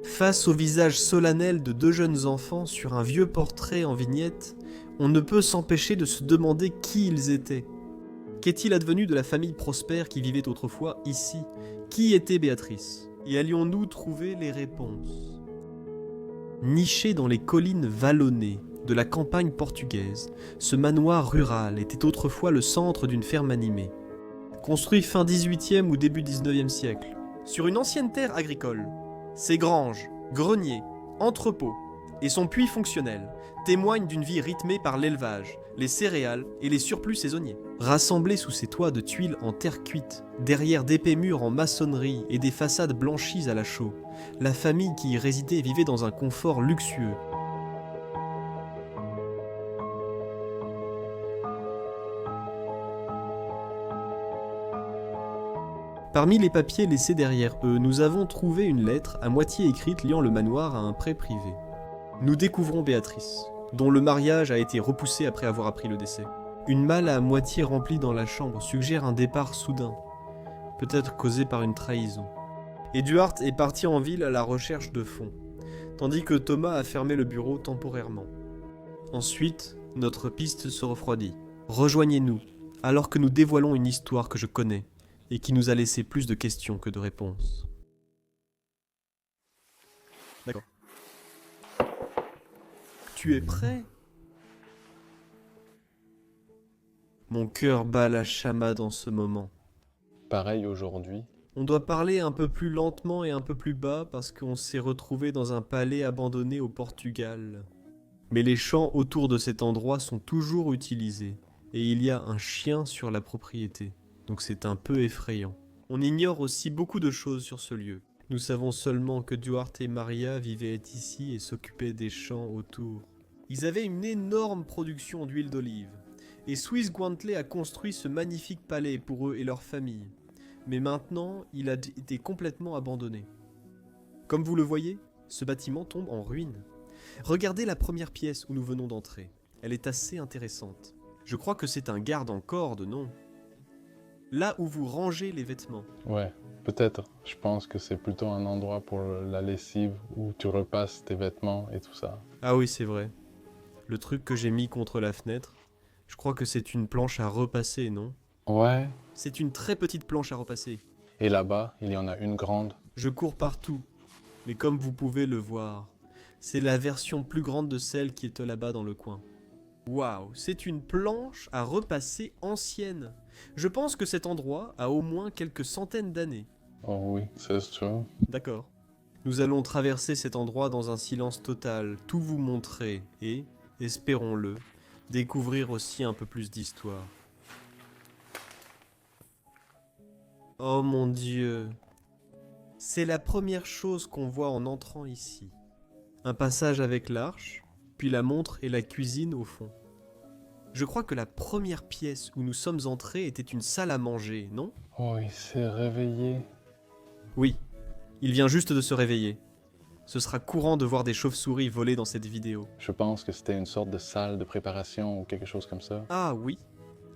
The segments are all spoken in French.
Face au visage solennel de deux jeunes enfants sur un vieux portrait en vignette, on ne peut s'empêcher de se demander qui ils étaient. Qu'est-il advenu de la famille prospère qui vivait autrefois ici? Qui était Béatrice? Et allions-nous trouver les réponses? Niché dans les collines vallonnées de la campagne portugaise, ce manoir rural était autrefois le centre d'une ferme animée. Construit fin 18e ou début 19e siècle, sur une ancienne terre agricole, ses granges, greniers, entrepôts et son puits fonctionnel témoignent d'une vie rythmée par l'élevage, les céréales et les surplus saisonniers. Rassemblés sous ces toits de tuiles en terre cuite, derrière d'épais murs en maçonnerie et des façades blanchies à la chaux, la famille qui y résidait vivait dans un confort luxueux. Parmi les papiers laissés derrière eux, nous avons trouvé une lettre à moitié écrite liant le manoir à un pré privé. Nous découvrons Béatrice, dont le mariage a été repoussé après avoir appris le décès. Une malle à moitié remplie dans la chambre suggère un départ soudain, peut-être causé par une trahison. Eduard est parti en ville à la recherche de fonds, tandis que Thomas a fermé le bureau temporairement. Ensuite, notre piste se refroidit. Rejoignez-nous, alors que nous dévoilons une histoire que je connais, et qui nous a laissé plus de questions que de réponses. D'accord. Tu es prêt? Mon cœur bat la chamade en ce moment. Pareil aujourd'hui. On doit parler un peu plus lentement et un peu plus bas parce qu'on s'est retrouvé dans un palais abandonné au Portugal. Mais les champs autour de cet endroit sont toujours utilisés, et il y a un chien sur la propriété, donc c'est un peu effrayant. On ignore aussi beaucoup de choses sur ce lieu. Nous savons seulement que Duarte et Maria vivaient ici et s'occupaient des champs autour. Ils avaient une énorme production d'huile d'olive, et Swiss Guantley a construit ce magnifique palais pour eux et leur famille. Mais maintenant, il a été complètement abandonné. Comme vous le voyez, ce bâtiment tombe en ruine. Regardez la première pièce où nous venons d'entrer. Elle est assez intéressante. Je crois que c'est un garde en corde, non? Là où vous rangez les vêtements. Ouais, peut-être. Je pense que c'est plutôt un endroit pour la lessive où tu repasses tes vêtements et tout ça. Ah oui, c'est vrai. Le truc que j'ai mis contre la fenêtre, je crois que c'est une planche à repasser, non? Ouais. C'est une très petite planche à repasser. Et là-bas, il y en a une grande. Je cours partout, mais comme vous pouvez le voir, c'est la version plus grande de celle qui est là-bas dans le coin. Waouh, c'est une planche à repasser ancienne. Je pense que cet endroit a au moins quelques centaines d'années. Oh oui, c'est sûr. D'accord. Nous allons traverser cet endroit dans un silence total, tout vous montrer et, espérons-le, découvrir aussi un peu plus d'histoire. Oh mon Dieu! C'est la première chose qu'on voit en entrant ici. Un passage avec l'arche, puis la montre et la cuisine au fond. Je crois que la première pièce où nous sommes entrés était une salle à manger, non? Oh, il s'est réveillé. Oui, il vient juste de se réveiller. Ce sera courant de voir des chauves-souris voler dans cette vidéo. Je pense que c'était une sorte de salle de préparation ou quelque chose comme ça. Ah oui,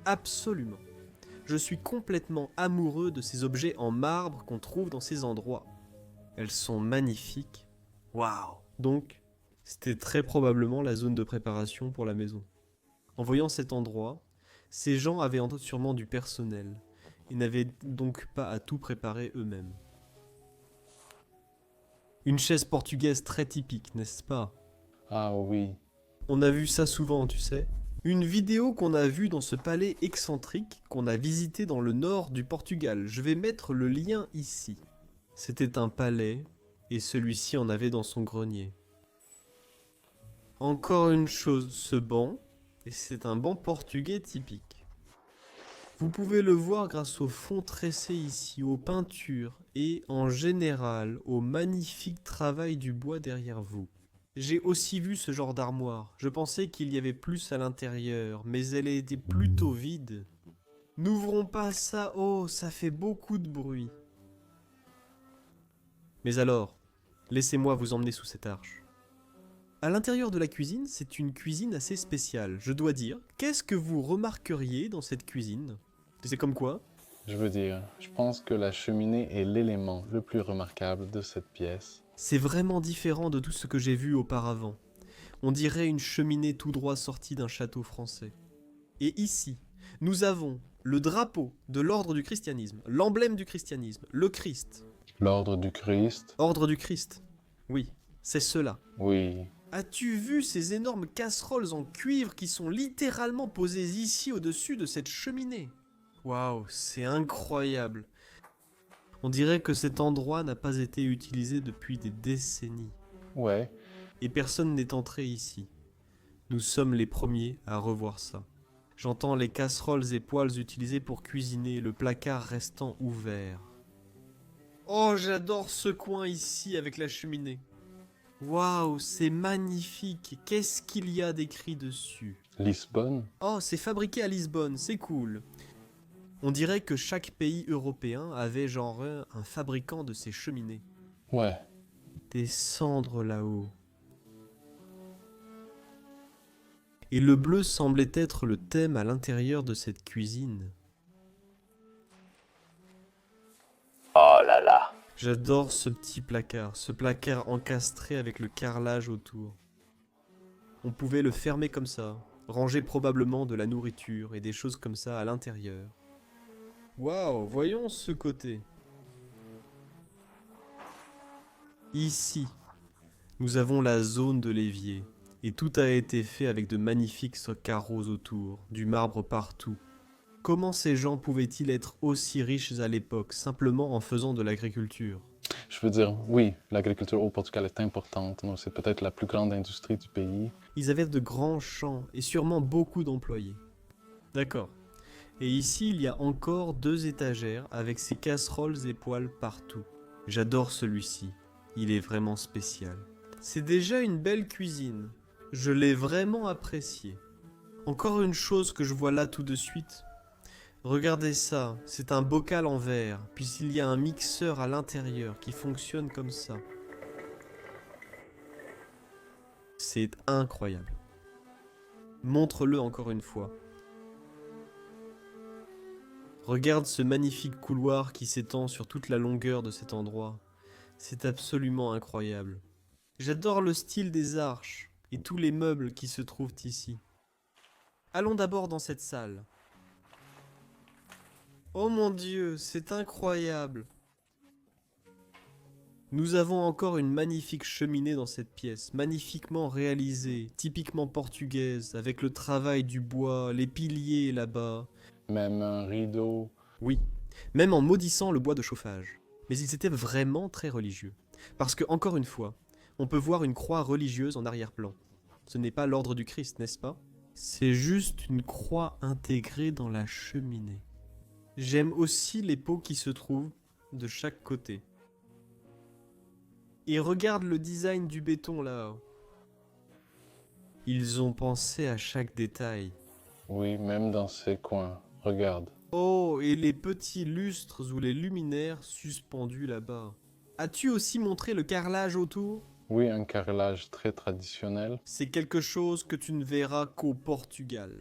absolument. Je suis complètement amoureux de ces objets en marbre qu'on trouve dans ces endroits. Elles sont magnifiques. Waouh! Donc, c'était très probablement la zone de préparation pour la maison. En voyant cet endroit, ces gens avaient sûrement du personnel et n'avaient donc pas à tout préparer eux-mêmes. Une chaise portugaise très typique, n'est-ce pas? Ah oui. On a vu ça souvent, tu sais. Une vidéo qu'on a vue dans ce palais excentrique qu'on a visité dans le nord du Portugal. Je vais mettre le lien ici. C'était un palais et celui-ci en avait dans son grenier. Encore une chose, ce banc, et c'est un banc portugais typique. Vous pouvez le voir grâce au fond tressé ici, aux peintures et en général au magnifique travail du bois derrière vous. J'ai aussi vu ce genre d'armoire. Je pensais qu'il y avait plus à l'intérieur, mais elle était plutôt vide. N'ouvrons pas ça, oh, ça fait beaucoup de bruit. Mais alors, laissez-moi vous emmener sous cette arche. À l'intérieur de la cuisine, c'est une cuisine assez spéciale, je dois dire. Qu'est-ce que vous remarqueriez dans cette cuisine? C'est comme quoi? Je veux dire, je pense que la cheminée est l'élément le plus remarquable de cette pièce. C'est vraiment différent de tout ce que j'ai vu auparavant. On dirait une cheminée tout droit sortie d'un château français. Et ici, nous avons le drapeau de l'ordre du christianisme, l'emblème du christianisme, le Christ. L'ordre du Christ, Ordre du Christ. Oui, c'est cela. oui. As-tu vu ces énormes casseroles en cuivre qui sont littéralement posées ici au-dessus de cette cheminée? Waouh, c'est incroyable. On dirait que cet endroit n'a pas été utilisé depuis des décennies. Ouais, Et personne n'est entré ici. Nous sommes les premiers à revoir ça. J'entends les casseroles et poêles utilisés pour cuisiner, le placard restant ouvert. Oh, j'adore ce coin ici avec la cheminée. Waouh, c'est magnifique. Qu'est-ce qu'il y a d'écrit dessus? Lisbonne, Oh, c'est fabriqué à Lisbonne, c'est cool. On dirait que chaque pays européen avait genre un fabricant de ces cheminées. ouais. Des cendres là-haut. Et le bleu semblait être le thème à l'intérieur de cette cuisine. Oh là là. J'adore ce ce placard encastré avec le carrelage autour. On pouvait le fermer comme ça, ranger probablement de la nourriture et des choses comme ça à l'intérieur. Waouh, voyons ce côté. Ici, nous avons la zone de l'évier, et tout a été fait avec de magnifiques carreaux autour, du marbre partout. Comment ces gens pouvaient-ils être aussi riches à l'époque, simplement en faisant de l'agriculture? Je veux dire, oui, l'agriculture au Portugal est importante. Donc, c'est peut-être la plus grande industrie du pays. Ils avaient de grands champs et sûrement beaucoup d'employés. D'accord. Et ici, il y a encore 2 étagères avec ces casseroles et poêles partout. J'adore celui-ci. Il est vraiment spécial. C'est déjà une belle cuisine. Je l'ai vraiment apprécié. Encore une chose que je vois là tout de suite. Regardez ça, c'est un bocal en verre, puis il y a un mixeur à l'intérieur qui fonctionne comme ça. C'est incroyable. Montre-le encore une fois. Regarde ce magnifique couloir qui s'étend sur toute la longueur de cet endroit. C'est absolument incroyable. J'adore le style des arches et tous les meubles qui se trouvent ici. Allons d'abord dans cette salle. Oh mon Dieu, c'est incroyable. Nous avons encore une magnifique cheminée dans cette pièce, magnifiquement réalisée, typiquement portugaise, avec le travail du bois, les piliers là-bas. Même un rideau. Oui, même en maudissant le bois de chauffage. Mais ils étaient vraiment très religieux. Parce que, encore une fois, on peut voir une croix religieuse en arrière-plan. Ce n'est pas l'ordre du Christ, n'est-ce pas? C'est juste une croix intégrée dans la cheminée. J'aime aussi les pots qui se trouvent de chaque côté. Et regarde le design du béton là-haut. Ils ont pensé à chaque détail. Oui, même dans ces coins. Regarde. Oh, et les petits lustres ou les luminaires suspendus là-bas. As-tu aussi montré le carrelage autour? Oui, un carrelage très traditionnel. C'est quelque chose que tu ne verras qu'au Portugal.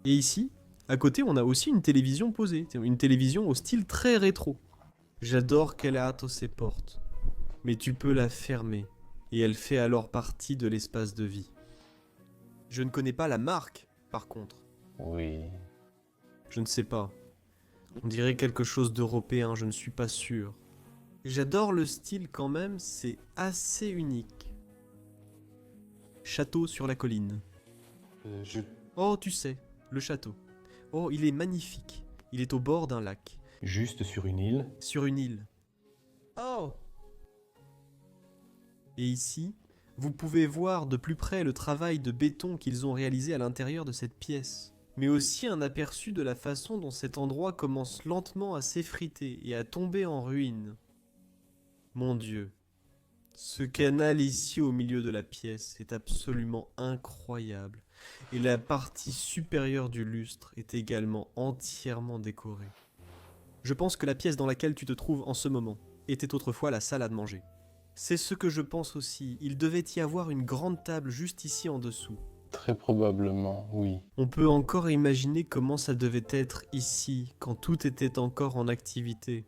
Et ici, à côté, on a aussi une télévision posée. Une télévision au style très rétro. J'adore qu'elle hâte ses portes. Mais tu peux la fermer. Et elle fait alors partie de l'espace de vie. Je ne connais pas la marque, par contre. Oui. Je ne sais pas. On dirait quelque chose d'européen, je ne suis pas sûr. J'adore le style quand même, c'est assez unique. Château sur la colline. Oh, tu sais, le château. Oh, il est magnifique. Il est au bord d'un lac. Juste sur une île. Sur une île. Oh! Et ici, vous pouvez voir de plus près le travail de béton qu'ils ont réalisé à l'intérieur de cette pièce. Mais aussi un aperçu de la façon dont cet endroit commence lentement à s'effriter et à tomber en ruine. Mon Dieu, ce canal ici au milieu de la pièce est absolument incroyable, et la partie supérieure du lustre est également entièrement décorée. Je pense que la pièce dans laquelle tu te trouves en ce moment était autrefois la salle à manger. C'est ce que je pense aussi, il devait y avoir une grande table juste ici en dessous. Très probablement, oui. On peut encore imaginer comment ça devait être ici, quand tout était encore en activité.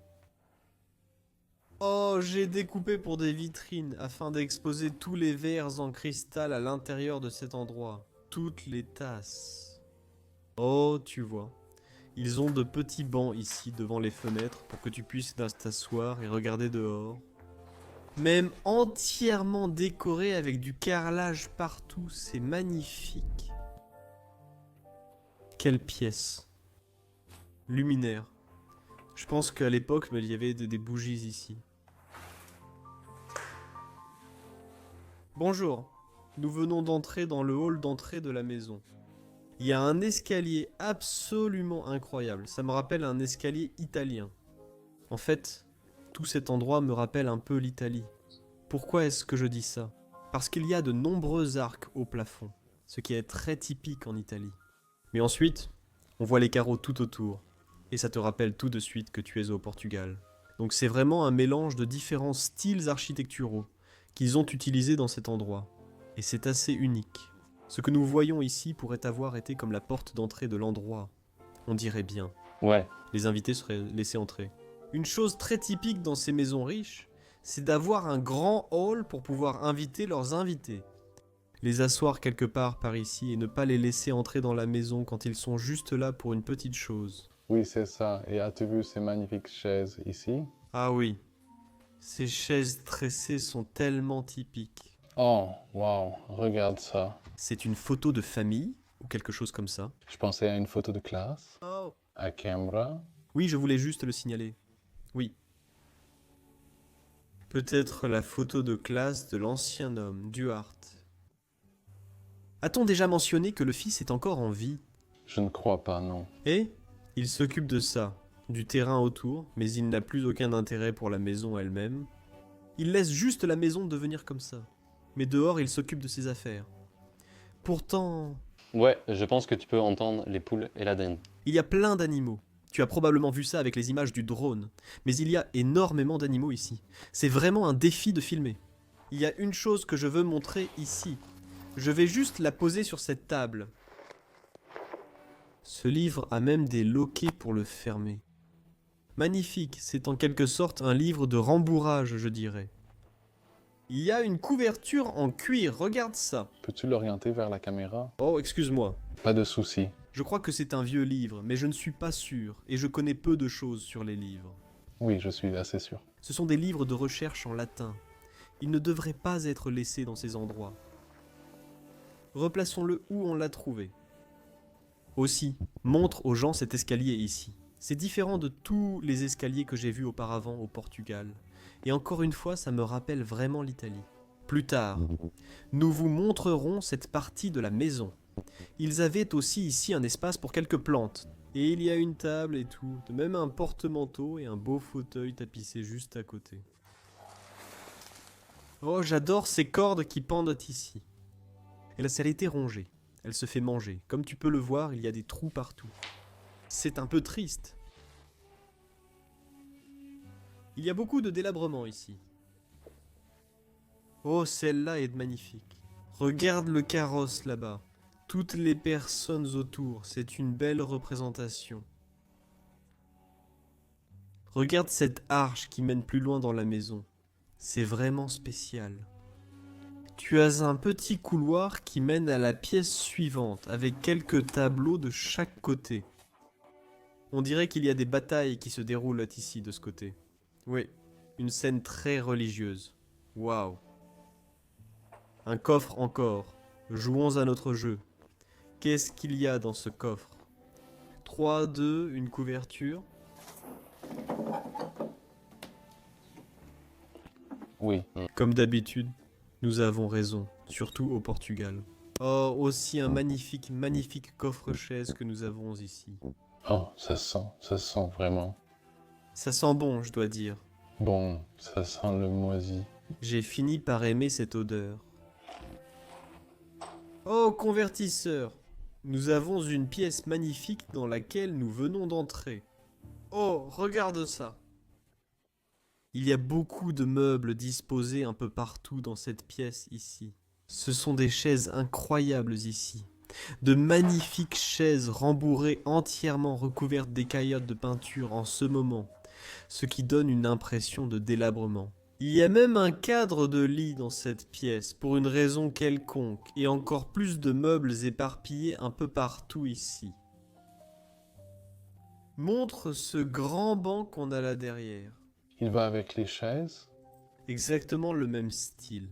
Oh, j'ai découpé pour des vitrines afin d'exposer tous les verres en cristal à l'intérieur de cet endroit. Toutes les tasses. Oh, tu vois. Ils ont de petits bancs ici devant les fenêtres pour que tu puisses t'asseoir et regarder dehors. Même entièrement décoré avec du carrelage partout, c'est magnifique. Quelle pièce. Luminaire. Je pense qu'à l'époque, il y avait des bougies ici. Bonjour, nous venons d'entrer dans le hall d'entrée de la maison. Il y a un escalier absolument incroyable, ça me rappelle un escalier italien. En fait, tout cet endroit me rappelle un peu l'Italie. Pourquoi est-ce que je dis ça? Parce qu'il y a de nombreux arcs au plafond, ce qui est très typique en Italie. Mais ensuite, on voit les carreaux tout autour, et ça te rappelle tout de suite que tu es au Portugal. Donc c'est vraiment un mélange de différents styles architecturaux qu'ils ont utilisés dans cet endroit. Et c'est assez unique. Ce que nous voyons ici pourrait avoir été comme la porte d'entrée de l'endroit. On dirait bien. Ouais. Les invités seraient laissés entrer. Une chose très typique dans ces maisons riches, c'est d'avoir un grand hall pour pouvoir inviter leurs invités. Les asseoir quelque part par ici et ne pas les laisser entrer dans la maison quand ils sont juste là pour une petite chose. Oui, c'est ça. Et as-tu vu ces magnifiques chaises ici? Ah oui, ces chaises tressées sont tellement typiques. Oh, waouh, regarde ça. C'est une photo de famille ou quelque chose comme ça. Je pensais à une photo de classe, Oh. à Canberra. Oui, je voulais juste le signaler. Oui. Peut-être la photo de classe de l'ancien homme, Duarte. A-t-on déjà mentionné que le fils est encore en vie? Je ne crois pas, non. Et il s'occupe de ça, du terrain autour, mais il n'a plus aucun intérêt pour la maison elle-même. Il laisse juste la maison devenir comme ça. Mais dehors, il s'occupe de ses affaires. Pourtant, Ouais, je pense que tu peux entendre les poules et la dinde. il y a plein d'animaux. Tu as probablement vu ça avec les images du drone. Mais il y a énormément d'animaux ici. C'est vraiment un défi de filmer. Il y a une chose que je veux montrer ici. Je vais juste la poser sur cette table. Ce livre a même des loquets pour le fermer. Magnifique, c'est en quelque sorte un livre de rembourrage, je dirais. Il y a une couverture en cuir, regarde ça. Peux-tu l'orienter vers la caméra? Oh, excuse-moi. Pas de souci. Je crois que c'est un vieux livre, mais je ne suis pas sûr, et je connais peu de choses sur les livres. Oui, je suis assez sûr. Ce sont des livres de recherche en latin. Ils ne devraient pas être laissés dans ces endroits. Replaçons-le où on l'a trouvé. Aussi, montre aux gens cet escalier ici. C'est différent de tous les escaliers que j'ai vus auparavant au Portugal. Et encore une fois, ça me rappelle vraiment l'Italie. Plus tard, nous vous montrerons cette partie de la maison. Ils avaient aussi ici un espace pour quelques plantes. Et il y a une table et tout, de même un porte-manteau et un beau fauteuil tapissé juste à côté. Oh, j'adore ces cordes qui pendent ici. Elle a été rongée. Elle se fait manger. Comme tu peux le voir, il y a des trous partout. C'est un peu triste. Il y a beaucoup de délabrement ici. Oh, celle-là est magnifique. Regarde le carrosse là-bas. Toutes les personnes autour, c'est une belle représentation. Regarde cette arche qui mène plus loin dans la maison. C'est vraiment spécial. Tu as un petit couloir qui mène à la pièce suivante, avec quelques tableaux de chaque côté. On dirait qu'il y a des batailles qui se déroulent ici, de ce côté. Oui, une scène très religieuse. Waouh. Un coffre encore. Jouons à notre jeu. Qu'est-ce qu'il y a dans ce coffre? 3, 2, une couverture. Oui. Comme d'habitude, nous avons raison, surtout au Portugal. Oh, aussi un magnifique, magnifique coffre-chaise que nous avons ici. Oh, ça sent vraiment. Ça sent bon, je dois dire. Bon, ça sent le moisi. J'ai fini par aimer cette odeur. Oh, convertisseur! Nous avons une pièce magnifique dans laquelle nous venons d'entrer. Oh, regarde ça! Il y a beaucoup de meubles disposés un peu partout dans cette pièce ici. Ce sont des chaises incroyables ici. De magnifiques chaises rembourrées entièrement recouvertes d'écaillottes de peinture en ce moment. ce qui donne une impression de délabrement. Il y a même un cadre de lit dans cette pièce, pour une raison quelconque, et encore plus de meubles éparpillés un peu partout ici. Montre ce grand banc qu'on a là derrière. Il va avec les chaises. Exactement le même style.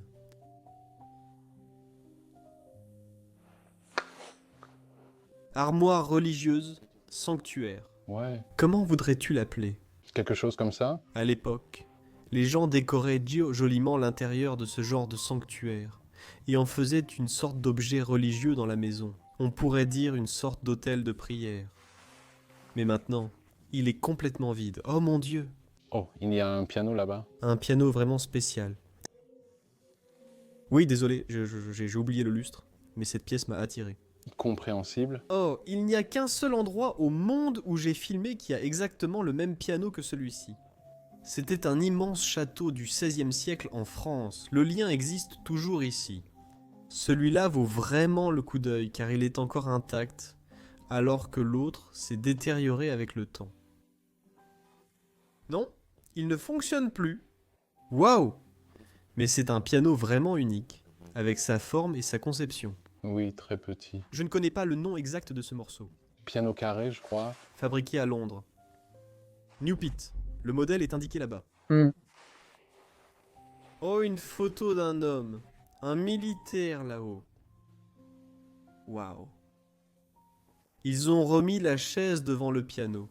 Armoire religieuse, sanctuaire. Ouais, Comment voudrais-tu l'appeler? quelque chose comme ça. À l'époque, les gens décoraient joliment l'intérieur de ce genre de sanctuaire et en faisaient une sorte d'objet religieux dans la maison. On pourrait dire une sorte d'autel de prière. Mais maintenant, il est complètement vide. Oh mon Dieu! Oh, il y a un piano là-bas. Un piano vraiment spécial. Oui, désolé, j'ai oublié le lustre, mais cette pièce m'a attiré. Compréhensible. Oh, il n'y a qu'un seul endroit au monde où j'ai filmé qui a exactement le même piano que celui-ci. C'était un immense château du XVIe siècle en France. Le lien existe toujours ici. Celui-là vaut vraiment le coup d'œil car il est encore intact, alors que l'autre s'est détérioré avec le temps. Non, il ne fonctionne plus. Waouh! Mais c'est un piano vraiment unique, avec sa forme et sa conception. Oui, très petit. Je ne connais pas le nom exact de ce morceau. Piano carré, je crois. Fabriqué à Londres. New Pit. Le modèle est indiqué là-bas. Oh, une photo d'un homme. Un militaire là-haut. Waouh. Ils ont remis la chaise devant le piano.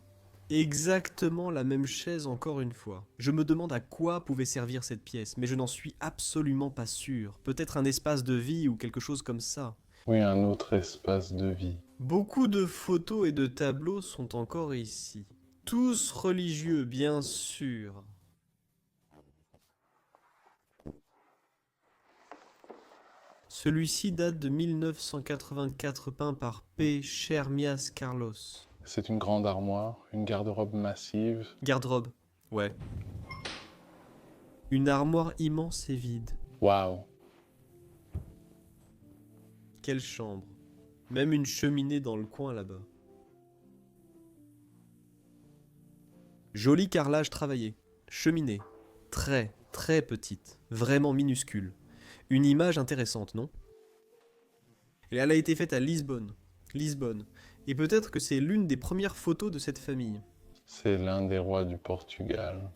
Exactement la même chaise encore une fois. Je me demande à quoi pouvait servir cette pièce, mais je n'en suis absolument pas sûr. Peut-être un espace de vie ou quelque chose comme ça. Oui, un autre espace de vie. Beaucoup de photos et de tableaux sont encore ici. Tous religieux, bien sûr. Celui-ci date de 1984, peint par P. Chermias Carlos. C'est une grande armoire, une garde-robe massive. Garde-robe. Ouais. Une armoire immense et vide. Waouh. Quelle chambre. Même une cheminée dans le coin là-bas. Joli carrelage travaillé. Cheminée. Très, très petite. Vraiment minuscule. Une image intéressante, non? Et elle a été faite à Lisbonne. Lisbonne. Et peut-être que c'est l'une des premières photos de cette famille. C'est l'un des rois du Portugal.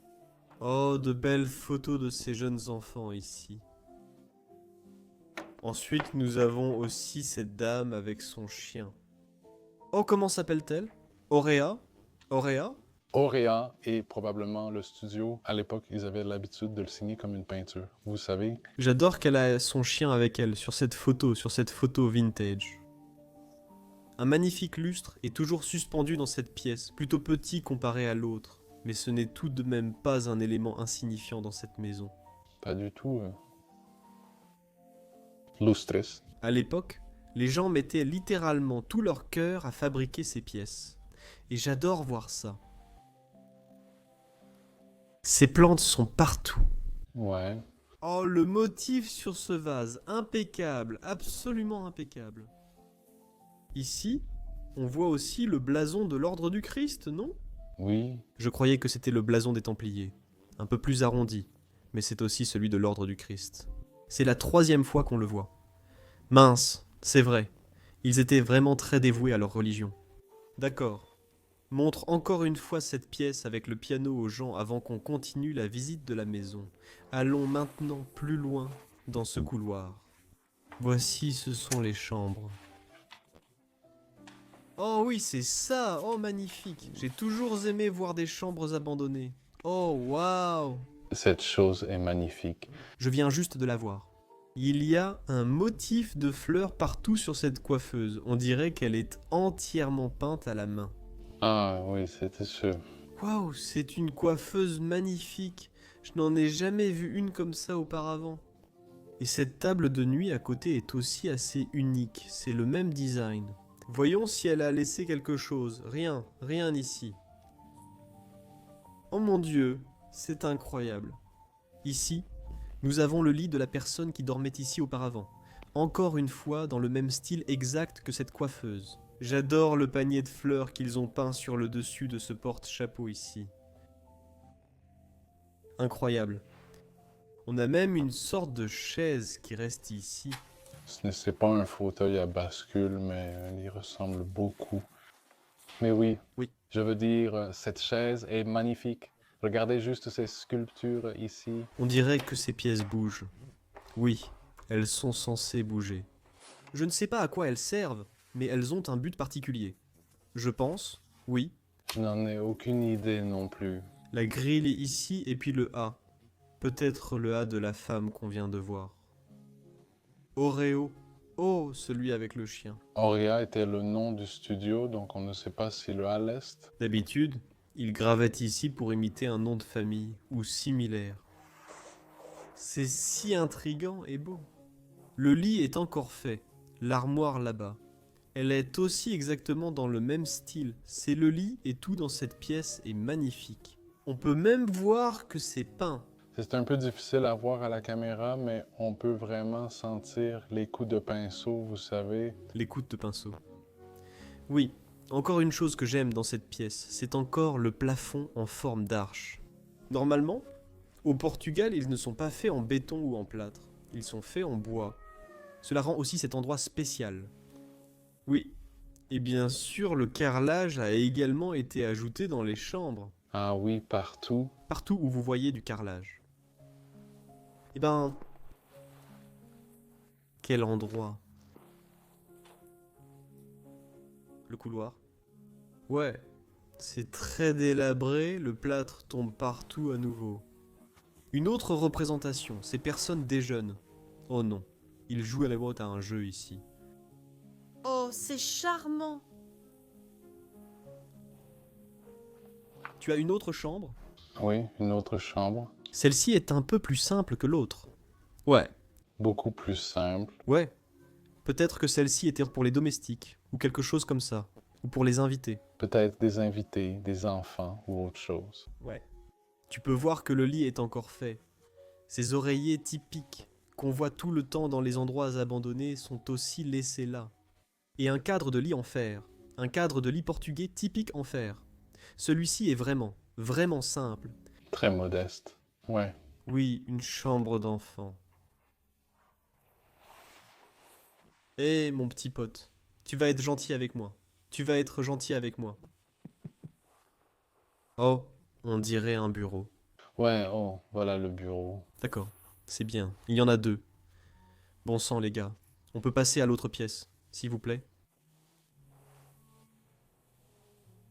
Oh, de belles photos de ces jeunes enfants ici. Ensuite, nous avons aussi cette dame avec son chien. Oh, comment s'appelle-t-elle? Auréa? Auréa? Auréa et probablement le studio, à l'époque, ils avaient l'habitude de le signer comme une peinture. Vous savez, J'adore qu'elle a son chien avec elle sur cette photo vintage. Un magnifique lustre est toujours suspendu dans cette pièce, plutôt petit comparé à l'autre, mais ce n'est tout de même pas un élément insignifiant dans cette maison. pas du tout. Lustres. À l'époque, les gens mettaient littéralement tout leur cœur à fabriquer ces pièces. Et j'adore voir ça. Ces plantes sont partout. Ouais. Oh, le motif sur ce vase, impeccable, absolument impeccable. Ici, on voit aussi le blason de l'ordre du Christ, non? Oui. Je croyais que c'était le blason des Templiers, un peu plus arrondi, mais c'est aussi celui de l'ordre du Christ. C'est la 3e fois qu'on le voit. Mince, c'est vrai, ils étaient vraiment très dévoués à leur religion. D'accord. Montre encore une fois cette pièce avec le piano aux gens avant qu'on continue la visite de la maison. Allons maintenant plus loin dans ce couloir. Voici, ce sont les chambres. Oh oui, c'est ça! Oh, magnifique! J'ai toujours aimé voir des chambres abandonnées. Oh, waouh! Cette chose est magnifique. Je viens juste de la voir. Il y a un motif de fleurs partout sur cette coiffeuse. On dirait qu'elle est entièrement peinte à la main. Ah oui, c'était sûr. Waouh, c'est une coiffeuse magnifique. Je n'en ai jamais vu une comme ça auparavant. Et cette table de nuit à côté est aussi assez unique. C'est le même design. Voyons si elle a laissé quelque chose. Rien, rien ici. Oh mon Dieu, c'est incroyable. Ici, nous avons le lit de la personne qui dormait ici auparavant. Encore une fois, dans le même style exact que cette coiffeuse. J'adore le panier de fleurs qu'ils ont peint sur le dessus de ce porte-chapeau ici. Incroyable. On a même une sorte de chaise qui reste ici. C'est pas un fauteuil à bascule, mais il y ressemble beaucoup. Mais oui, Oui. je veux dire, cette chaise est magnifique. Regardez juste ces sculptures ici. On dirait que ces pièces bougent. Oui, elles sont censées bouger. Je ne sais pas à quoi elles servent, mais elles ont un but particulier. Je pense, oui, Je n'en ai aucune idée non plus. la grille ici et puis le A. Peut-être le A de la femme qu'on vient de voir. Oreo. Oh, celui avec le chien. Aurea était le nom du studio, donc on ne sait pas si le A l'est. D'habitude, il gravait ici pour imiter un nom de famille ou similaire. C'est si intriguant et beau. Le lit est encore fait, l'armoire là-bas. Elle est aussi exactement dans le même style. C'est le lit et tout dans cette pièce est magnifique. On peut même voir que c'est peint. C'est un peu difficile à voir à la caméra, mais on peut vraiment sentir les coups de pinceau, vous savez. Les coups de pinceau. Oui, encore une chose que j'aime dans cette pièce, c'est encore le plafond en forme d'arche. Normalement, au Portugal, ils ne sont pas faits en béton ou en plâtre. Ils sont faits en bois. Cela rend aussi cet endroit spécial. Oui, et bien sûr, le carrelage a également été ajouté dans les chambres. Ah oui, partout. Partout où vous voyez du carrelage. Eh ben... Quel endroit. Le couloir. Ouais, c'est très délabré, le plâtre tombe partout à nouveau. Une autre représentation, ces personnes déjeunent. Oh non, ils jouent à la boîte à un jeu ici. Oh, c'est charmant. Tu as une autre chambre? Oui, une autre chambre. Celle-ci est un peu plus simple que l'autre. Ouais, Beaucoup plus simple. ouais. Peut-être que celle-ci était pour les domestiques, ou quelque chose comme ça, ou pour les invités. Peut-être des invités, des enfants ou autre chose. Ouais. Tu peux voir que le lit est encore fait. Ces oreillers typiques, qu'on voit tout le temps dans les endroits abandonnés, sont aussi laissés là. Et un cadre de lit en fer. Un cadre de lit portugais typique en fer. Celui-ci est vraiment, vraiment simple. Très modeste. Ouais. Oui, une chambre d'enfant. Eh mon petit pote, tu vas être gentil avec moi. Tu vas être gentil avec moi. Oh, on dirait un bureau. Ouais, oh, voilà le bureau. D'accord, c'est bien. Il y en a deux. Bon sang les gars, on peut passer à l'autre pièce, s'il vous plaît.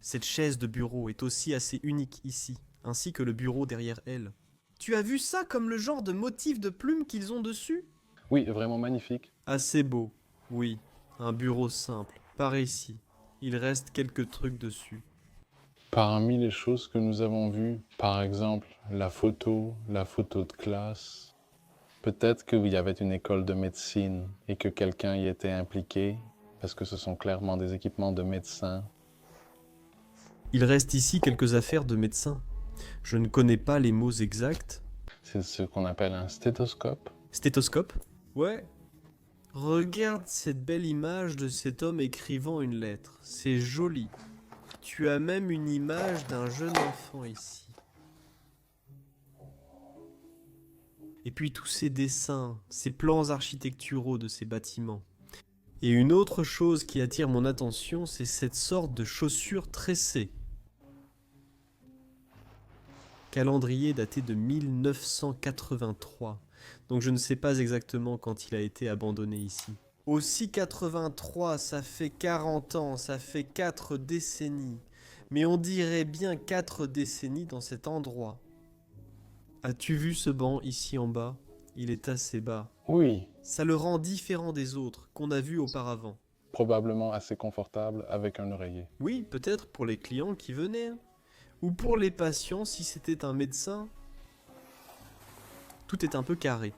Cette chaise de bureau est aussi assez unique ici, ainsi que le bureau derrière elle. Tu as vu ça comme le genre de motif de plumes qu'ils ont dessus? Oui, vraiment magnifique. Assez beau, oui. Un bureau simple, par ici. Il reste quelques trucs dessus. Parmi les choses que nous avons vues, par exemple, la photo de classe, peut-être qu'il y avait une école de médecine et que quelqu'un y était impliqué, parce que ce sont clairement des équipements de médecins. Il reste ici quelques affaires de médecin. Je ne connais pas les mots exacts. C'est ce qu'on appelle un stéthoscope. Stéthoscope? Ouais. Regarde cette belle image de cet homme écrivant une lettre. C'est joli. Tu as même une image d'un jeune enfant ici. Et puis tous ces dessins, ces plans architecturaux de ces bâtiments. Et une autre chose qui attire mon attention, c'est cette sorte de chaussure tressée. Calendrier daté de 1983. Donc je ne sais pas exactement quand il a été abandonné ici. Aussi 83, ça fait 40 ans, ça fait 4 décennies. Mais on dirait bien 4 décennies dans cet endroit. As-tu vu ce banc ici en bas? Il est assez bas. Oui, Ça le rend différent des autres qu'on a vus auparavant. probablement assez confortable avec un oreiller. Oui, peut-être pour les clients qui venaient. Ou pour les patients si c'était un médecin. Tout est un peu carré.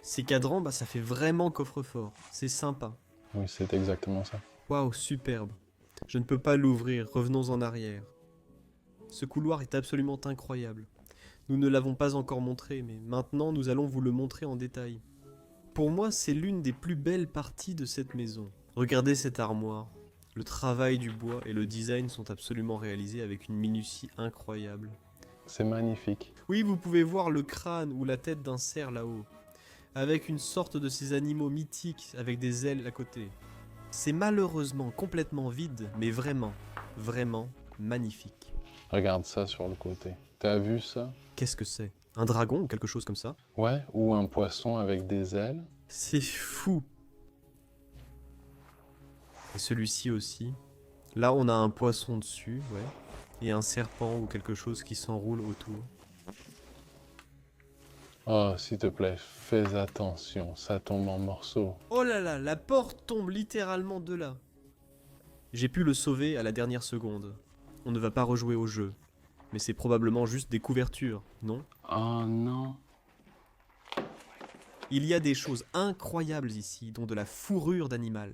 Ces cadrans, bah, ça fait vraiment coffre-fort. C'est sympa. Oui, c'est exactement ça. Waouh, superbe. Je ne peux pas l'ouvrir, revenons en arrière. Ce couloir est absolument incroyable. Nous ne l'avons pas encore montré, mais maintenant nous allons vous le montrer en détail. Pour moi, c'est l'une des plus belles parties de cette maison. Regardez cette armoire. Le travail du bois et le design sont absolument réalisés avec une minutie incroyable. C'est magnifique. Oui, vous pouvez voir le crâne ou la tête d'un cerf là-haut, avec une sorte de ces animaux mythiques avec des ailes à côté. C'est malheureusement complètement vide, mais vraiment, vraiment magnifique. Regarde ça sur le côté. T'as vu ça? Qu'est-ce que c'est? Un dragon ou quelque chose comme ça? Ouais, ou un poisson avec des ailes. C'est fou. Et celui-ci aussi. Là, on a un poisson dessus, ouais. Et un serpent ou quelque chose qui s'enroule autour. Oh, s'il te plaît, fais attention, ça tombe en morceaux. Oh là là, la porte tombe littéralement de là. J'ai pu le sauver à la dernière seconde. On ne va pas rejouer au jeu. Mais c'est probablement juste des couvertures, non? Oh non. Il y a des choses incroyables ici, dont de la fourrure d'animal.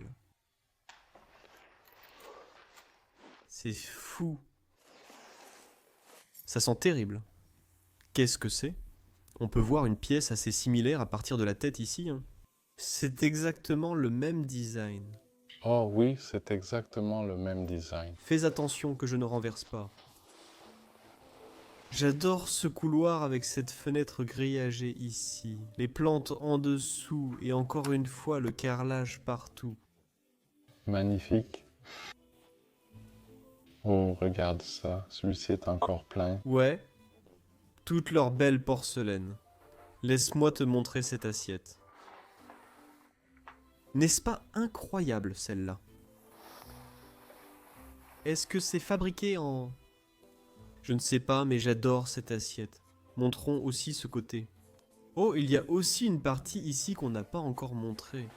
C'est fou. Ça sent terrible. Qu'est-ce que c'est? On peut voir une pièce assez similaire à partir de la tête ici. Hein. C'est exactement le même design. Oh oui, c'est exactement le même design. Fais attention que je ne renverse pas. J'adore ce couloir avec cette fenêtre grillagée ici, les plantes en dessous et encore une fois le carrelage partout. Magnifique. Oh, regarde ça, celui-ci est encore plein. Ouais, toute leur belle porcelaine. Laisse-moi te montrer cette assiette. N'est-ce pas incroyable celle-là? Est-ce que c'est fabriqué en... Je ne sais pas, mais j'adore cette assiette. Montrons aussi ce côté. Oh, il y a aussi une partie ici qu'on n'a pas encore montrée.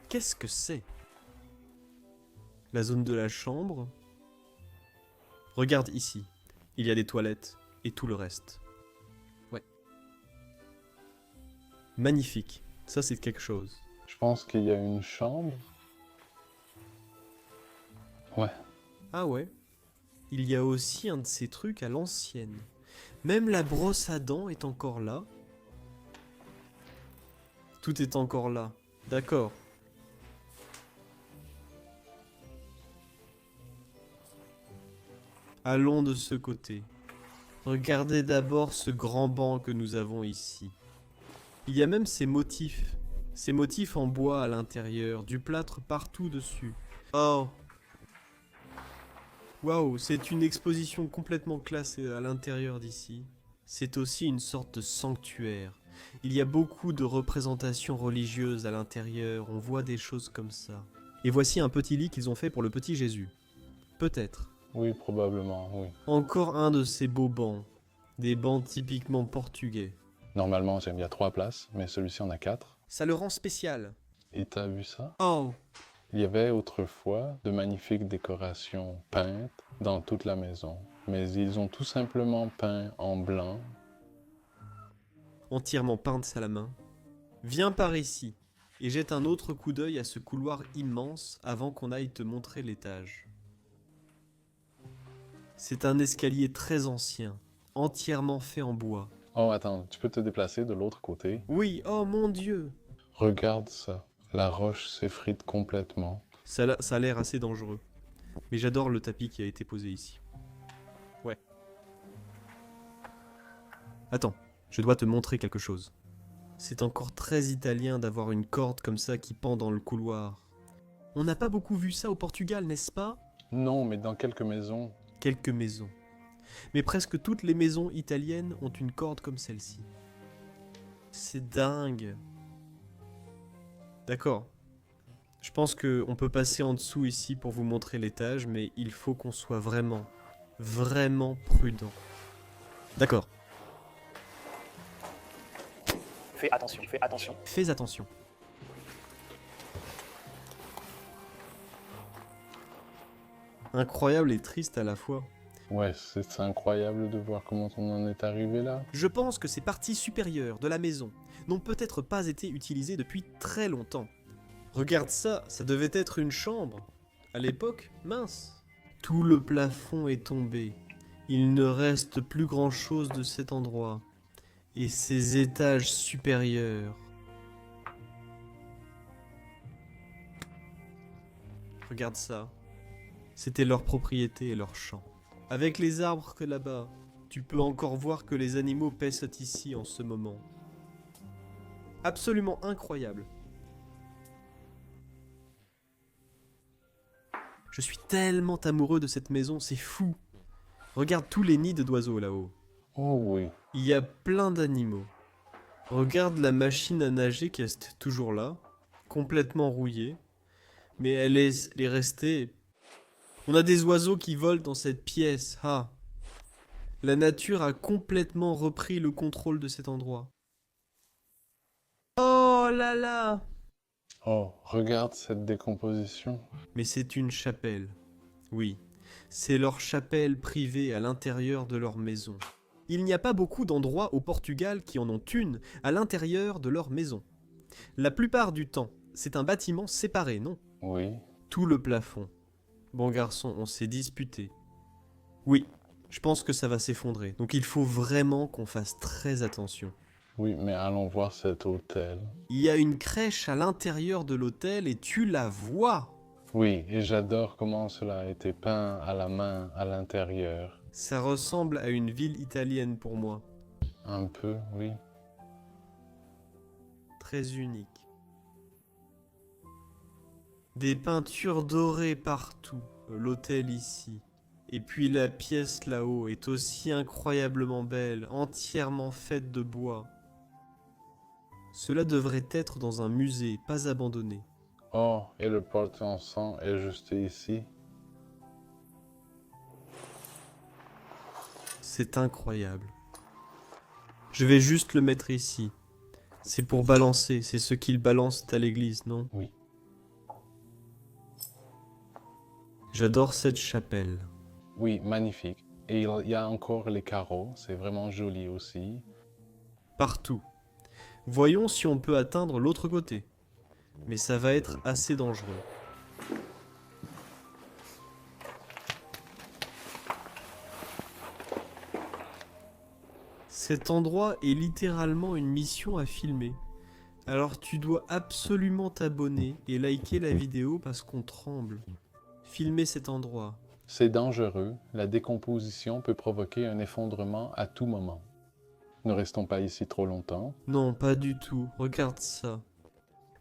Qu'est-ce que c'est? La zone de la chambre. Regarde ici. Il y a des toilettes et tout le reste. Ouais. Magnifique. Ça, c'est quelque chose. Je pense qu'il y a une chambre. Ouais. Ah ouais. Il y a aussi un de ces trucs à l'ancienne. Même la brosse à dents est encore là. Tout est encore là. D'accord. Allons de ce côté. Regardez d'abord ce grand banc que nous avons ici. Il y a même ces motifs en bois à l'intérieur, du plâtre partout dessus. Oh! Waouh, c'est une exposition complètement classée à l'intérieur d'ici. C'est aussi une sorte de sanctuaire. Il y a beaucoup de représentations religieuses à l'intérieur, on voit des choses comme ça. Et voici un petit lit qu'ils ont fait pour le petit Jésus. Peut-être. Oui, probablement, oui. Encore un de ces beaux bancs. Des bancs typiquement portugais. Normalement, il y a 3 places, mais celui-ci en a 4. Ça le rend spécial. Et t'as vu ça? Oh! Il y avait autrefois de magnifiques décorations peintes dans toute la maison. Mais ils ont tout simplement peint en blanc. Entièrement peinte à la main. Viens par ici et jette un autre coup d'œil à ce couloir immense avant qu'on aille te montrer l'étage. C'est un escalier très ancien, entièrement fait en bois. Oh, attends, tu peux te déplacer de l'autre côté? Oui, oh mon Dieu! Regarde ça. La roche s'effrite complètement. Ça a l'air assez dangereux. Mais j'adore le tapis qui a été posé ici. Ouais. Attends, je dois te montrer quelque chose. C'est encore très italien d'avoir une corde comme ça qui pend dans le couloir. On n'a pas beaucoup vu ça au Portugal, n'est-ce pas? Non, mais dans quelques maisons. Quelques maisons. Mais presque toutes les maisons italiennes ont une corde comme celle-ci. C'est dingue. D'accord. Je pense qu'on peut passer en dessous ici pour vous montrer l'étage, mais il faut qu'on soit vraiment, vraiment prudent. D'accord. Fais attention, fais attention. Fais attention. Incroyable et triste à la fois. Ouais, c'est incroyable de voir comment on en est arrivé là. Je pense que ces parties supérieures de la maison n'ont peut-être pas été utilisées depuis très longtemps. Regarde ça, ça devait être une chambre. À l'époque, mince. Tout le plafond est tombé. Il ne reste plus grand-chose de cet endroit. Et ces étages supérieurs. Regarde ça. C'était leur propriété et leur champ. Avec les arbres que là-bas, tu peux encore voir que les animaux paissent ici en ce moment. Absolument incroyable. Je suis tellement amoureux de cette maison, c'est fou. Regarde tous les nids d'oiseaux là-haut. Oh oui. Il y a plein d'animaux. Regarde la machine à nager qui est toujours là, complètement rouillée. Mais elle est restée. On a des oiseaux qui volent dans cette pièce. Ah. La nature a complètement repris le contrôle de cet endroit. Oh là là! Oh, regarde cette décomposition. Mais c'est une chapelle. Oui, c'est leur chapelle privée à l'intérieur de leur maison. Il n'y a pas beaucoup d'endroits au Portugal qui en ont une à l'intérieur de leur maison. La plupart du temps, c'est un bâtiment séparé, non? Oui. Tout le plafond. Bon garçon, on s'est disputé. Oui, je pense que ça va s'effondrer. Donc il faut vraiment qu'on fasse très attention. Oui, mais allons voir cet hôtel. Il y a une crèche à l'intérieur de l'hôtel et tu la vois. Oui, et j'adore comment cela a été peint à la main à l'intérieur. Ça ressemble à une ville italienne pour moi. Un peu, oui. Très unique. Des peintures dorées partout. L'hôtel ici. Et puis la pièce là-haut est aussi incroyablement belle, entièrement faite de bois. Cela devrait être dans un musée, pas abandonné. Oh, et le porte-encens est juste ici. C'est incroyable. Je vais juste le mettre ici. C'est pour balancer, c'est ce qu'ils balancent à l'église, non? Oui. J'adore cette chapelle. Oui, magnifique. Et il y a encore les carreaux, c'est vraiment joli aussi. Partout. Voyons si on peut atteindre l'autre côté. Mais ça va être assez dangereux. Cet endroit est littéralement une mission à filmer. Alors tu dois absolument t'abonner et liker la vidéo parce qu'on tremble. Filmer cet endroit. C'est dangereux, la décomposition peut provoquer un effondrement à tout moment. Ne restons pas ici trop longtemps. Non, pas du tout. Regarde ça.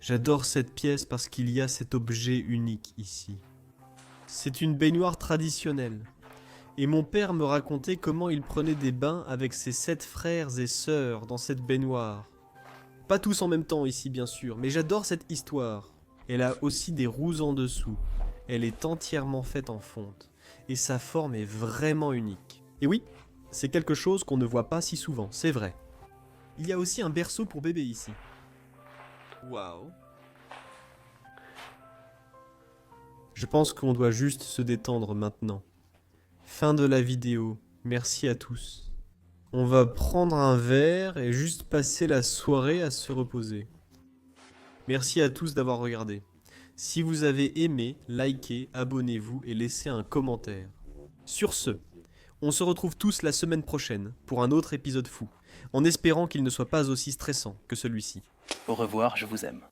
J'adore cette pièce parce qu'il y a cet objet unique ici. C'est une baignoire traditionnelle. Et mon père me racontait comment il prenait des bains avec ses 7 frères et sœurs dans cette baignoire. Pas tous en même temps ici bien sûr, mais j'adore cette histoire. Elle a aussi des roues en dessous. Elle est entièrement faite en fonte. Et sa forme est vraiment unique. Et oui, c'est quelque chose qu'on ne voit pas si souvent, c'est vrai. Il y a aussi un berceau pour bébé ici. Waouh. Je pense qu'on doit juste se détendre maintenant. Fin de la vidéo. Merci à tous. On va prendre un verre et juste passer la soirée à se reposer. Merci à tous d'avoir regardé. Si vous avez aimé, likez, abonnez-vous et laissez un commentaire. Sur ce, on se retrouve tous la semaine prochaine pour un autre épisode fou, en espérant qu'il ne soit pas aussi stressant que celui-ci. Au revoir, je vous aime.